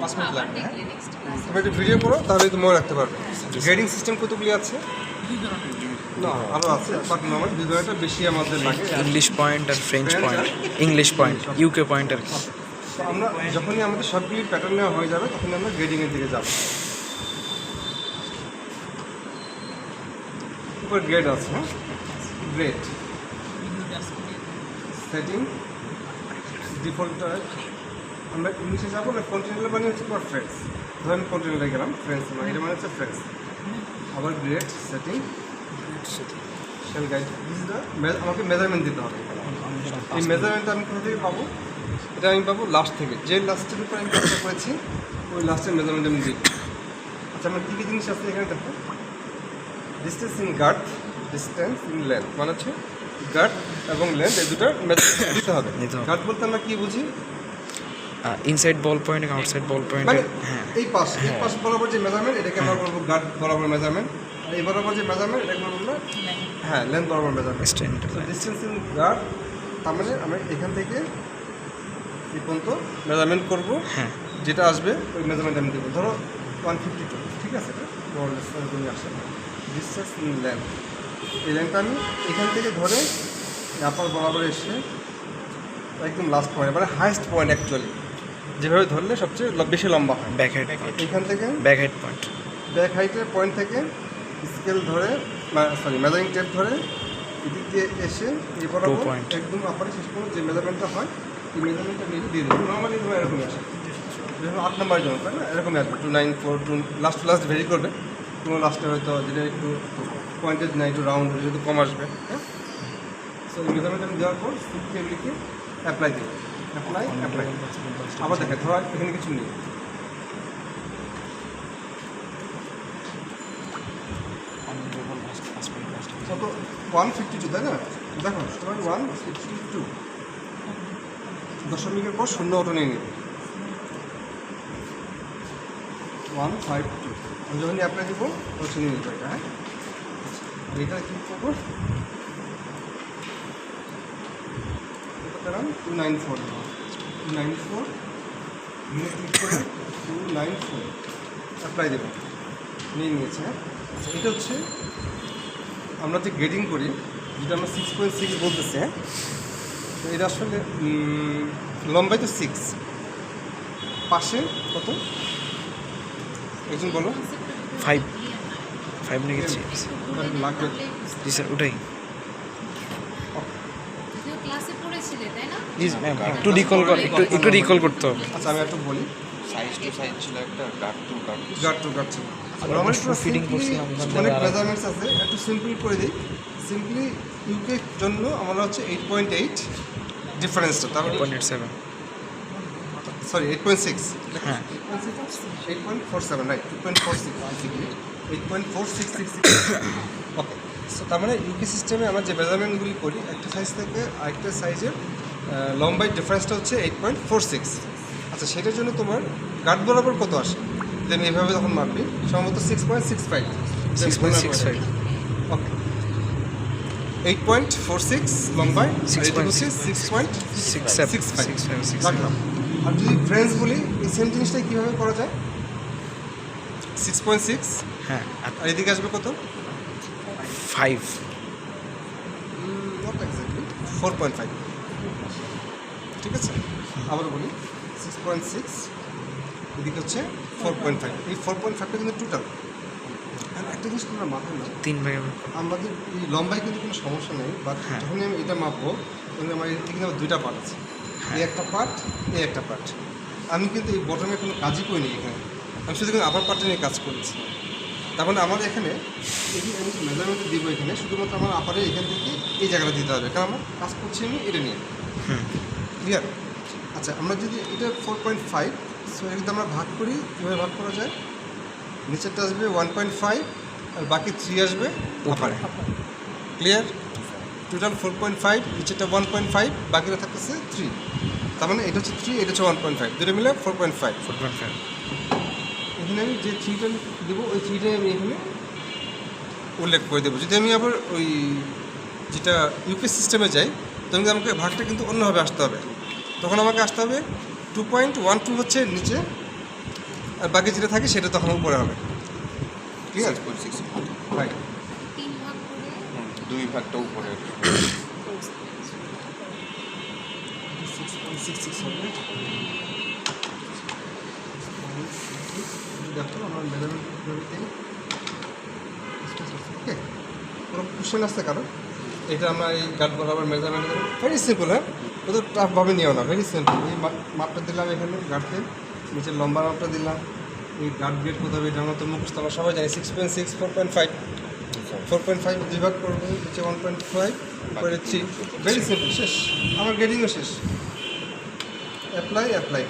5 minute লাগবে। তুমি একটা ভিডিও করো তাহলে তুমি মনে রাখতে পারবে। গ্রেডিং সিস্টেম কতগুলি আছে? না আরও আছে, বাট নর্মাল দুই ধরনেরটা বেশি আমাদের লাগে। ইংলিশ পয়েন্ট আর French point. English point, UK point আর কি। তো আমরা যখনই আমাদের সবগুলি প্যাটার্ন নেওয়া হয়ে যাবে তখন আমরা গ্রেডিংয়ের দিকে যাব। উপর গ্রেড আছে, গ্রেড সেটিং ডিফল্ট। আমরা ইংলিশে যাবো না কন্টিনেন্টাল মানে হচ্ছে তোমার ফ্রেন্স। ধরেন কন্টিনেন্টালে গেলাম, ফ্রেন্স না, এটা মানে হচ্ছে ফ্রেন্স। আবার গ্রেড সেটিং শেল গাইড, আমাকে মেজারমেন্ট দিতে হবে। এই মেজারমেন্টটা আমি কোথা থেকে পাবো? এটা আমি পাবো লাস্ট থেকে, যে লাস্টের উপর আমি কাজটা করেছি ওই লাস্টের মেজারমেন্ট আমি দিই। আচ্ছা আমার কী কী জিনিস আছে এখানে দেখো। Distance in guard, distance in length মানে হচ্ছে গার্ড এবং লেন্থ এই দুটার মেজারমেন্ট দিতে হবে। গার্ড বলতে আমরা কী বুঝি? ইনসাইড বল পয়েন্ট, আউটসাইড বল পয়েন্ট। মানে হ্যাঁ, এই পাশ বরাবর যে মেজারমেন্ট এটাকে আমরা বলবো গার্ড বরাবর মেজারমেন্ট। আর এই বরাবর যে মেজারমেন্ট এটাকে বলবো আমরা হ্যাঁ লেন্থ বরাবর মেজারমেন্ট। ডিস্টেন্স ইন গার্ড তার মানে আমরা এখান থেকে এই পর্যন্ত মেজারমেন্ট করবো, হ্যাঁ, যেটা আসবে ওই মেজারমেন্ট আমি দেবো। ধরো 152, ঠিক আছে, এটা তুমি আসে। ডিস্টেন্স ইন লেন্থ, এই লেন্থটা আমি এখান থেকে ধরে আপার বরাবর এসে একদম লাস্ট পয়েন্ট মানে হাইস্ট পয়েন্ট অ্যাকচুয়ালি যেভাবে ধরলে সবচেয়ে বেশি লম্বা হয়। ব্যাক হেড, এখান থেকে ব্যাক হেড পয়েন্ট, ব্যাক হাইটের পয়েন্ট থেকে স্কেল ধরে সরি মেজারিং টেপ ধরে এদিক দিয়ে এসে এই বরাবর একদম আপারে শেষ পর্যন্ত যে মেজারমেন্টটা হয় এই মেজারমেন্টটা নিয়ে দিয়ে দেবো। নর্মালি তোমার এরকমই আসে, যেরকম 8 নম্বরের জন্য তাই না, এরকমই আসবে 294 লাস্ট ভেরি করবে। কোনো লাস্টে হয়তো যেটা একটু পয়েন্টেড না একটু রাউন্ড হলে যেহেতু কম আসবে। হ্যাঁ, সো এই মেজারমেন্ট আমি দেওয়ার পর সিটকে লিখে অ্যাপ্লাই দেবো। অ্যাপ্লাই আবার দেখে ধরো এখানে কিছু নেই, কত 152 তাই না? দেখো তোমার 152 দশমিকের পর শূন্য অটো নিয়ে নেবে 152। আমি যখনই অ্যাপ্লাই দেবো তখন নিয়ে নেবো এটা। হ্যাঁ, এটা ক্লিক করবো, এটা 294 294 ক্লিক করে 294 অ্যাপ্লাই দেবো, নিয়ে নিয়েছে। হ্যাঁ, এটা হচ্ছে আমরা যে গ্রেডিং করি যেটা আমরা 6.6 বলতেছে। তো এটা আসলে লম্বাই তো 6, পাশে কত একজন বলো? 5 নিয়ে গেছি। লাগবে জি স্যার, ওটাই। প্লিজ ম্যাম একটু রিকল করতে হবে। আচ্ছা আমি একটু বলি, সাইজ টু সাইজ ছিল একটা, গার্ড টু গার্ড ছিল। নর্মালি ফিটিং করছিলাম, অনেক মেজারমেন্টস আছে, একটু সিম্পল করে দিই। সিম্পলি ইউকের জন্য আমরা হচ্ছে 8.8 ডিফারেন্সটা, তারপর 8.87, সরি 8.6, হ্যাঁ 8.47 রাইট, 2.46 বেসিক্যালি 8.4666। ওকে, সো তার মানে ইউকে সিস্টেমে আমরা যে মেজারমেন্টগুলি করি একটা সাইজ থেকে আরেকটা সাইজের লম্বাই ডিফারেন্সটা হচ্ছে 8.46। আচ্ছা সেটার জন্য তোমার গার্ড বরাবর কত আসে? দেন এভাবে যখন মাপবি সম্ভবত 6.65। 6.65, ওকে, 8.46 লম্বায় 6.65 রাখলাম। আর যদি ফ্রেন্ডস বলি এই সেম জিনিসটাই কীভাবে করা যায়? 6.6, হ্যাঁ, আর এদিকে আসবে কত? 5, নট এক্স্যাক্টলি 4.5, ঠিক আছে। আবার বলি 6.6 এদিকে হচ্ছে 4.5। এই 4.5টা কিন্তু টোটাল। আর একটা জিনিস তোমরা মাথায় না, 3 ভাগে আমাদের এই লম্বায় কিন্তু কোনো সমস্যা নেই, বাট যখনই আমি এটা মাপবো তখন আমার এখানে আবার 2টা পার্ট আছে, এই একটা পার্ট এই একটা পার্ট। আমি কিন্তু এই বটমে কোনো কাজই করিনি এখানে, আমি শুধু কিন্তু আপার পার্টে নিয়ে কাজ করেছি। তার মানে আমার এখানে এই যে আমি মেজারমেন্ট দিব এখানে শুধুমাত্র আমার আপারে এখান থেকে এই জায়গাটা দিতে হবে, কারণ আমার কাজ করছি আমি এটা নিয়ে। ক্লিয়ার? আচ্ছা আমরা যদি এটা 4.5, সো এটা যদি আমরা ভাগ করি কীভাবে ভাগ করা যায়? নিচেরটা আসবে 1.5 আর বাকি 3 আসবে আপারে। ক্লিয়ার? টোটাল 4.5, নিচেরটা 1.5, বাকিটা থাকতেছে 3। তার মানে এটা হচ্ছে 3, এটা হচ্ছে 1.5, দুটো মিলে 4.5। এখানে আমি যে 3টা দেবো ওই 3টাই আমি এখানে উল্লেখ করে দেবো। যদি আমি আবার ওই যেটা ইউপি সিস্টেমে যাই তখন আমাকে ভাগটা কিন্তু অন্যভাবে আসতে হবে। তখন আমাকে আসতে হবে 2.12 হচ্ছে নিচে আর বাকি যেটা থাকে সেটা তখন উপরে হবে। ক্লিয়ার? 6.6 রাইট। 3 ভাগ করে 2 ভাগটা উপরে। 6.66 হবে। দেখো আমার মেজারমেন্ট ওকে, কোনো কোশ্চেন আসছে কারো? এটা আমরা এই গার্ড বরাবর মেজারমেন্ট করি, ভেরি সিম্পল। হ্যাঁ, ও তো টাফভাবে নিও না, ভেরি সিম্পল। এই মাপটা দিলাম এখানে গার্ডকে, নিচের লম্বা মাপটা দিলাম। এই গার্ড গ্রেড কোথাও এটা আমরা তো মুখস্থ আমরা সবাই জানি 6.6 4.5 4.5 দুই ভাগ করবো, নিচে 1.5 উপরে 3, ভেরি সিম্পল। শেষ, আমার গ্রেডিংও শেষ। অ্যাপ্লাই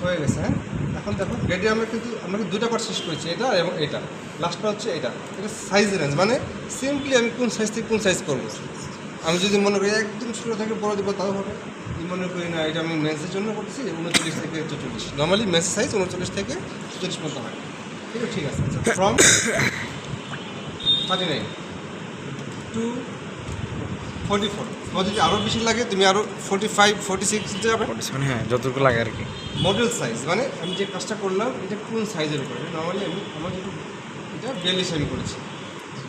হয়ে গেছে। হ্যাঁ, এখন দেখো গ্রেডে আমরা কিন্তু দুটা পার্ট শেষ করেছি, এটা এবং এটা। লাস্টটা হচ্ছে এটা সাইজ রেঞ্জ, মানে সিম্পলি আমি কোন সাইজ থেকে কোন সাইজ করবো। আমি যদি মনে করি একদম ছোটো থেকে বড় দেবো তাও হবে, আমি মনে করি না এটা আমি মেন্সের জন্য করছি 39 থেকে 44। নর্মালি মেন্স সাইজ 39 থেকে 44 পর্যন্ত হয়। ঠিক আছে। ফ্রম 39 টু 44, তোমার যদি আরও বেশি লাগে তুমি আরও 45 46 দিতে যাবে। হ্যাঁ, যতটুকু লাগে আর কি। মডেল সাইজ মানে আমি যে কাজটা করলাম এটা কোন সাইজের উপরে। নর্মালি আমার যেটা এটা 42 আমি করেছি,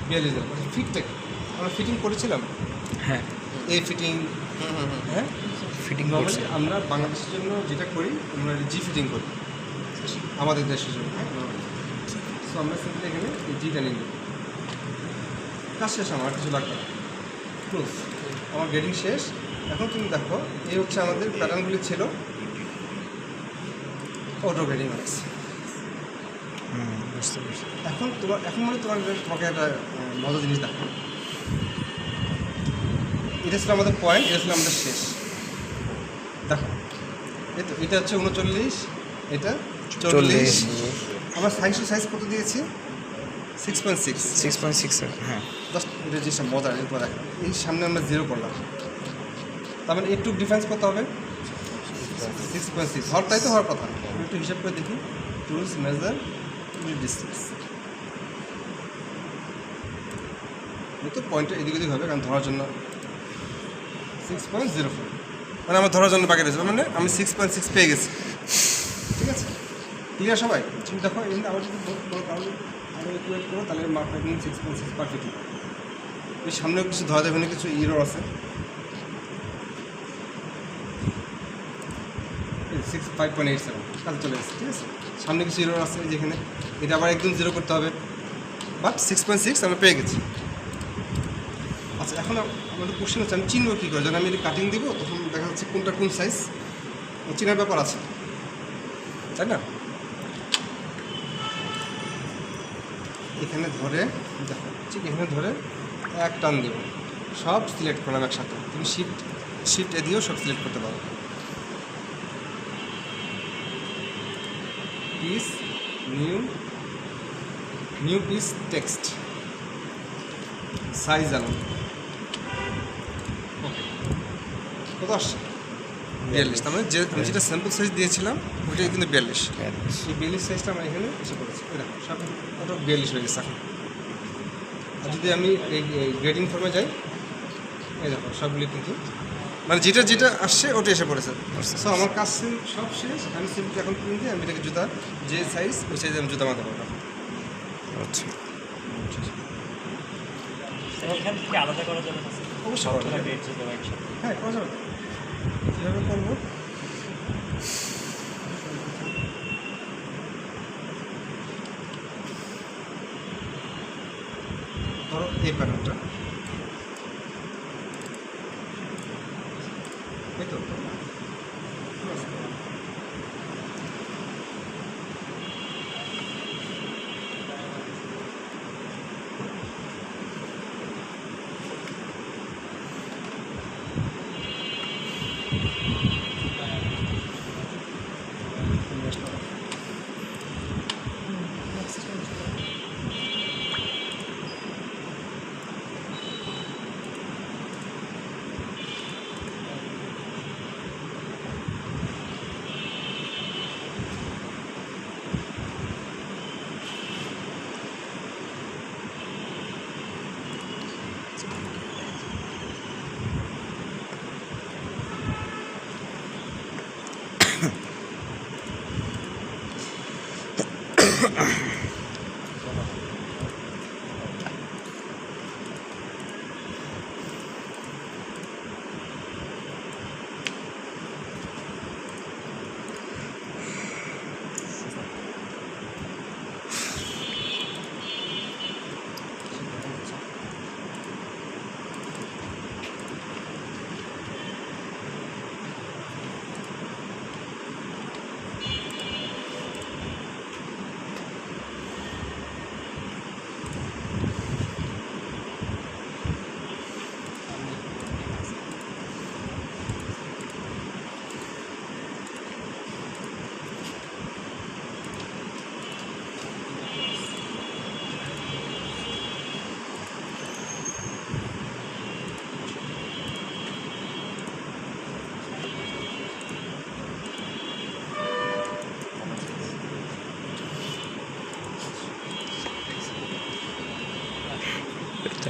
42 ফিটটা আমরা ফিটিং করেছিলাম। হ্যাঁ, এই ফিটিং। হ্যাঁ, ফিটিং নর্মালি করছে। আমরা বাংলাদেশের জন্য যেটা করি আমরা জি ফিটিং করি আমাদের দেশের জন্য। সো আমরা সিম্পলি এখানে এই জিটা নিয়ে নেব। কাজ শেষ, আমার কিছু লাগবে না, ক্লোজ। আমার গ্রেডিং শেষ। এখন তুমি দেখো এই হচ্ছে আমাদের প্যাটার্নগুলি ছিল অটো গ্রেডিং আছে। বুঝতে পারছি। এখন তোমাকে একটা মজার জিনিস দেখো। এটা ছিল আমাদের পয়েন্ট, এটা ছিল আমাদের শেষ। দেখো এই তো, এটা হচ্ছে 39, এটা 40। আমরা সাইজ কত দিয়েছি? 6.6। 6.6। হ্যাঁ, জাস্ট এটা জিনিসটা মজার। এরপর দেখো এই সামনে আমরা 0 করলাম, তার মানে একটু ডিফারেন্স করতে হবে। 6.6 হওয়ার, তাই তো হওয়ার কথা। আমি একটু হিসাব করে দেখি। টুলস মেজার ডিস্টেন্স, তো পয়েন্টটা এদিক ওদিক হবে, কারণ ধরার জন্য 6.04 মানে আমার ধরার জন্য বাকি রয়েছে, মানে আমি 6.6 পেয়ে গেছি। ঠিক আছে, ক্লিয়ার সবাই? তুমি দেখো এমনি আবার যদি আরও ইকুয়েট করো তাহলে মাপটা কিন্তু 6.6 পারফেক্টলি। ওই সামনেও কিছু ধরা যাবে না, কিছু ইরো আছে। 5.87 কাছে চলে গেছে। ঠিক আছে, সামনে কিছু ইরো আছে যেখানে, এটা আবার একদম 0 করতে হবে, বাট 6.6 আমরা পেয়ে গেছি। আচ্ছা, এখন আমাদের কোশ্চেন হচ্ছে আমি চিনবো কী করে? যখন আমি এটা কাটিং দিব তখন দেখা যাচ্ছে কোনটা কোন সাইজ, চেনার ব্যাপার আছে, তাই না? এখানে ধরে দেখো, ঠিক এখানে ধরে এক টান দেবো, সব সিলেক্ট করলাম একসাথে। তুমি শিফট এ দিয়েও সব সিলেক্ট করতে পারো। Piece new piece text size আনো। ওকে, কত আসছে? 42। তার মানে আমি যেটা স্যাম্পল সাইজ দিয়েছিলাম ওইটাই কিন্তু 42। এই 42 সাইজটা আমরা এখানে এসে পড়েছি। ওই দেখো সব ওটা 42 হয়ে গেছে এখন। আর যদি আমি এই গ্রেডিং ফর্মে যাই, এই দেখো সবগুলি কিন্তু মানে যেটা আসছে ওটা এসে পড়েছে। সো আমার কাজ সব শেষ। আমি সিম্পলি এখন প্রিন্ট দিয়ে আমি এটাকে জুতা যে সাইজ ওই সাইজে আমি জুতা মারতে পারবো। আচ্ছা, এখান থেকে আলাদা করা যাবে না? অবশ্যই করা সবগুলো যাবে। ডেট যদি একসাথে। হ্যাঁ, করা যাবে। কীভাবে করবো? ধরো এই প্যাটার্নটা, এই তো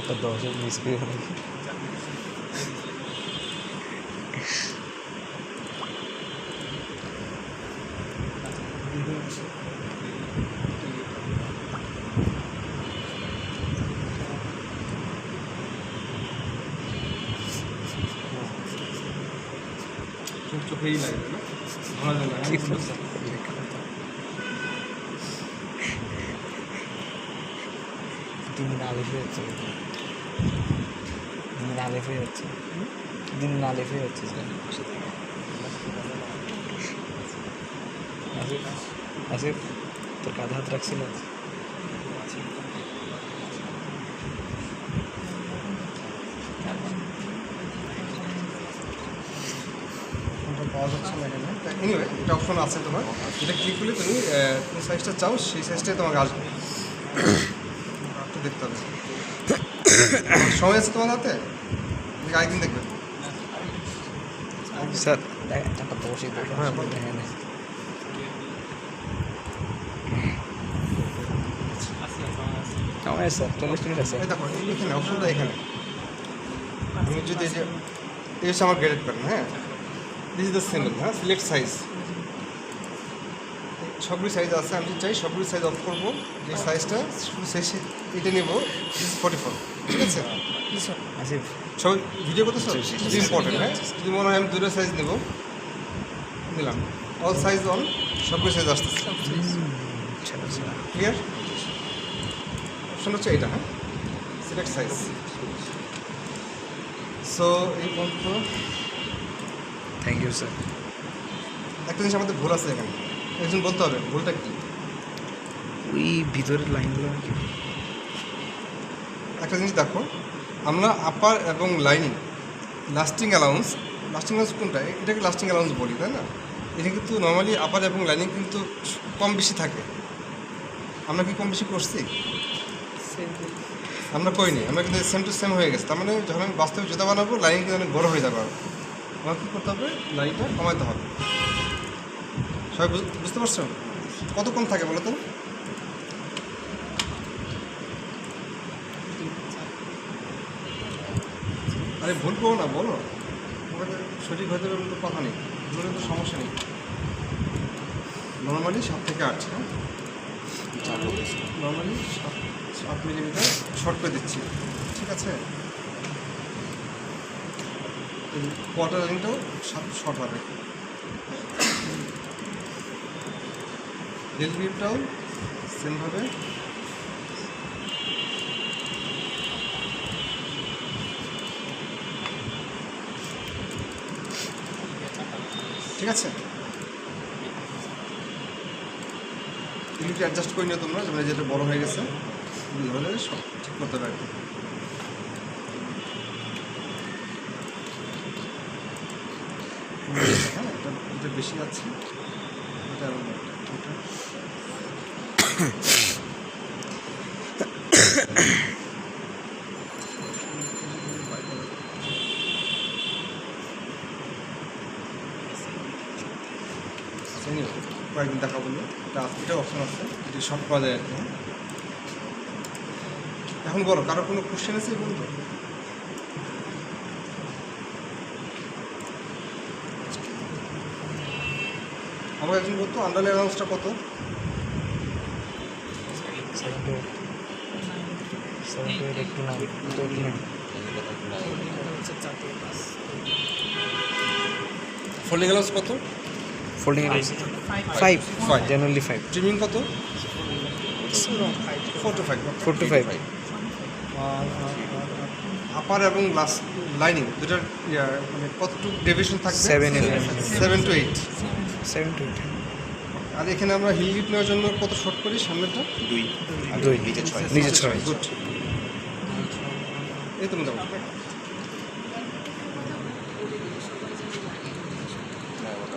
একটা 10-এর মিস করে চোখেই লাগবে না ভালো লাগে না। দিন আলিফে হচ্ছে দিন আলিফে হচ্ছে দিন আলিফে হচ্ছে আসিফ তোর কাঁধে হাত রাখছিল ফোনটা পাওয়া যাচ্ছে না এখানে। এনিওয়ে এটা অপশন আছে তোমার, এটা ক্লিক করলে তুমি কোন সাইজটা চাও সেই সাইজটাই তোমাকে আসবে। একটু দেখতে হবে সময় আছে তোমার হাতে, আরেকদিন দেখবে। স্যার টাকা তো বসেই হ্যাঁ, বলো। আমার স্যার 40 মিনিট আছে এই দেখো এখানে অপশনটা এখানে, তুমি যদি এই যে এই হচ্ছে আমার গ্রেডেড প্যাটার্ন, হ্যাঁ দিস ইজ দ্য সিম্বল, হ্যাঁ সিলেক্ট সাইজ, সবগুলি সাইজ আছে। আমি চাই সবগুলি সাইজ অফ করবো, যে সাইজটা শুধু শেষে এটা নেব 44, ঠিক আছে? আসিফ সবাই ভিডিও করতেছো, ইম্পর্টেন্ট, হ্যাঁ যদি মনে হয় আমি দুটো সাইজ নেব, নিলাম অল সাইজ অন, সবগুলি সাইজ আসতেছে, ক্লিয়ার? অপশন হচ্ছে এটা, হ্যাঁ সিলেক্ট সাইজ। সো এই পর্যন্ত থ্যাংক ইউ স্যার একটা জিনিস আমাদের ভুল আছে এখানে, একজন বলতে হবে ভুলটা কী। ওই ভিতরের লাইনগুলো আর কি একটা জিনিস দেখো, আমরা আপার এবং লাইনিং লাস্টিং অ্যালাউন্স কোনটা, এটাকে লাস্টিং অ্যালাউন্স বলি, তাই না? এটা কিন্তু নর্মালি আপার এবং লাইনিং কিন্তু কম বেশি থাকে। আমরা কি কম বেশি করছি? আমরা করিনি, আমরা কিন্তু সেম টু সেম হয়ে গেছে। তার মানে যখন আমি বাস্তবে জুতা বানাবো লাইনিং কিন্তু অনেক বড়ো হয়ে যাবে, আর আমার কী করতে হবে, লাইনটা কমাতে হবে। সবাই বুঝতে পারছো? কত কম থাকে বলো তো? আরে ভুল করো না, বলো, তোমাদের সঠিক হয়ে যাবে তো কথা নেই, ভুলের তো সমস্যা নেই। নর্মালি 7 থেকে 8, হ্যাঁ নর্মালি 7 মিলিমিটার শর্ট করে দিচ্ছি, ঠিক আছে? কোয়ার্টার লাইনটাও 7 শর্ট হবে, রেল গ্রিপটাও সেমভাবে। ঠিক আছে, এগুলো অ্যাডজাস্ট করে নিও তোমরা, যেমন যেটা বড় হয়ে গেছে ধরে সব ঠিক করতে পারবে। হ্যাঁ এটা বেশি যাচ্ছে, এটা কয়েকদিন দেখা বললো, এটা অপশন আছে, এটা শর্ট করা যায় আর কি। এখন বলো, কারো কোনো কোশ্চেন আছে বলতো? আমাকে একজন বলতো আন্ডারলাইন অ্যালাউন্সটা কত? 7 to 8 8 to 9 to 9 folding allowance কত? folding it is 5 Five. generally 5 trimming কত? 4 to 5. 4 to 5 আপার এবং লাস্ট লাইনিং দুটার মানে কতটুকু ডেভিয়েশন থাকবে? 7 mm 7 to 8. 7 to 8 আর এখানে আমরা হিল লিপ নেওয়ার জন্য কত শর্ট করি সামনেটা? 2 দুই নিচে 6 নিচে 6 গুড। এই তো মোটামুটি